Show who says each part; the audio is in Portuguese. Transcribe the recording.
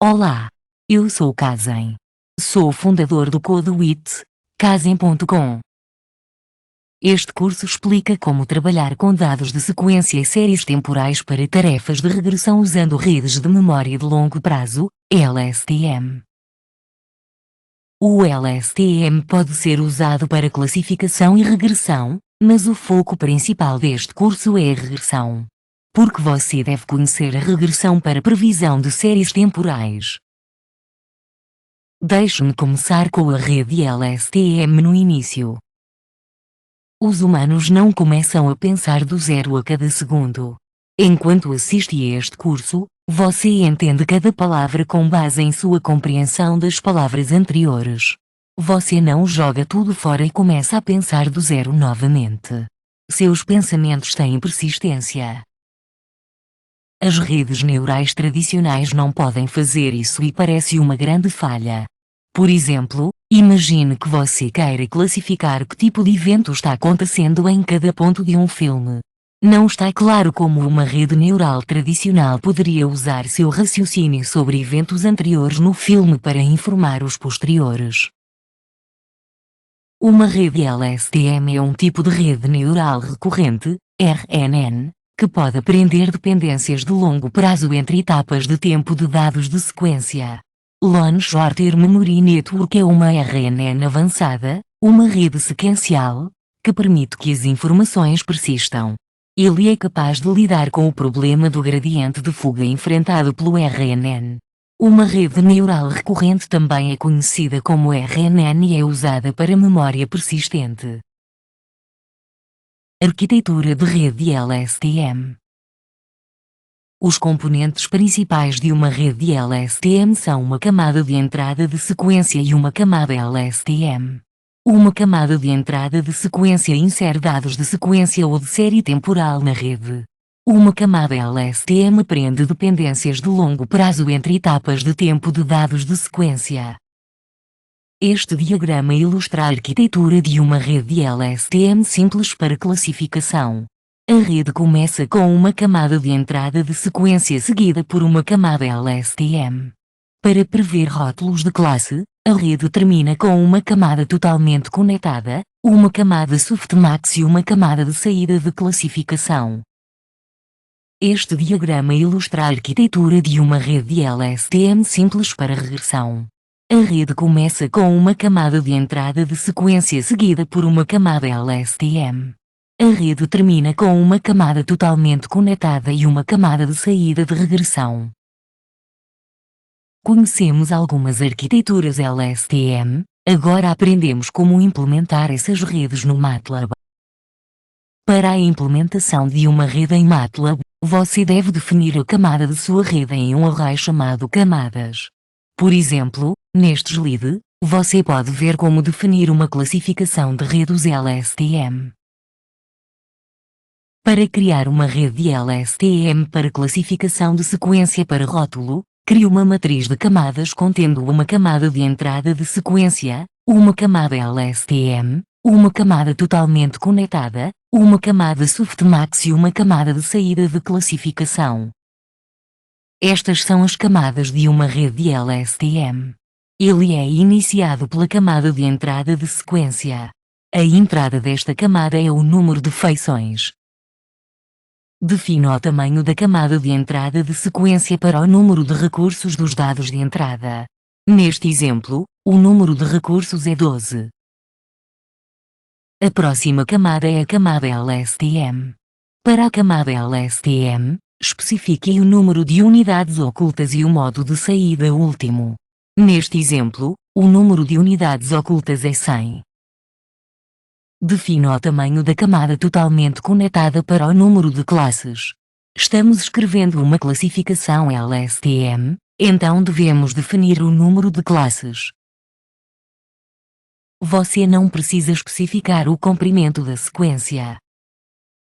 Speaker 1: Olá, eu sou Kazem. Sou o fundador do CodeWith, Kazem.com. Este curso explica como trabalhar com dados de sequência e séries temporais para tarefas de regressão usando redes de memória de longo prazo, LSTM. O LSTM pode ser usado para classificação e regressão, mas o foco principal deste curso é a regressão. Porque você deve conhecer a regressão para previsão de séries temporais. Deixe-me começar com a rede LSTM no início. Os humanos não começam a pensar do zero a cada segundo. Enquanto assiste a este curso, você entende cada palavra com base em sua compreensão das palavras anteriores. Você não joga tudo fora e começa a pensar do zero novamente. Seus pensamentos têm persistência. As redes neurais tradicionais não podem fazer isso e parece uma grande falha. Por exemplo, imagine que você queira classificar que tipo de evento está acontecendo em cada ponto de um filme. Não está claro como uma rede neural tradicional poderia usar seu raciocínio sobre eventos anteriores no filme para informar os posteriores. Uma rede LSTM é um tipo de rede neural recorrente, RNN, que pode aprender dependências de longo prazo entre etapas de tempo de dados de sequência. Long Short-Term Memory Network é uma RNN avançada, uma rede sequencial, que permite que as informações persistam. Ele é capaz de lidar com o problema do gradiente de fuga enfrentado pelo RNN. Uma rede neural recorrente também é conhecida como RNN e é usada para memória persistente. Arquitetura de rede LSTM. Os componentes principais de uma rede LSTM são uma camada de entrada de sequência e uma camada LSTM. Uma camada de entrada de sequência insere dados de sequência ou de série temporal na rede. Uma camada LSTM prende dependências de longo prazo entre etapas de tempo de dados de sequência. Este diagrama ilustra a arquitetura de uma rede LSTM simples para classificação. A rede começa com uma camada de entrada de sequência seguida por uma camada LSTM. Para prever rótulos de classe, a rede termina com uma camada totalmente conectada, uma camada softmax e uma camada de saída de classificação. Este diagrama ilustra a arquitetura de uma rede LSTM simples para regressão. A rede começa com uma camada de entrada de sequência seguida por uma camada LSTM. A rede termina com uma camada totalmente conectada e uma camada de saída de regressão. Conhecemos algumas arquiteturas LSTM, agora aprendemos como implementar essas redes no MATLAB. Para a implementação de uma rede em MATLAB, você deve definir a camada de sua rede em um array chamado camadas. Por exemplo, neste slide, você pode ver como definir uma classificação de redes LSTM. Para criar uma rede LSTM para classificação de sequência para rótulo, crie uma matriz de camadas contendo uma camada de entrada de sequência, uma camada LSTM, uma camada totalmente conectada, uma camada softmax e uma camada de saída de classificação. Estas são as camadas de uma rede LSTM. Ele é iniciado pela camada de entrada de sequência. A entrada desta camada é o número de feições. Defina o tamanho da camada de entrada de sequência para o número de recursos dos dados de entrada. Neste exemplo, o número de recursos é 12. A próxima camada é a camada LSTM. Para a camada LSTM, especifique o número de unidades ocultas e o modo de saída último. Neste exemplo, o número de unidades ocultas é 100. Defina o tamanho da camada totalmente conectada para o número de classes. Estamos escrevendo uma classificação LSTM, então devemos definir o número de classes. Você não precisa especificar o comprimento da sequência.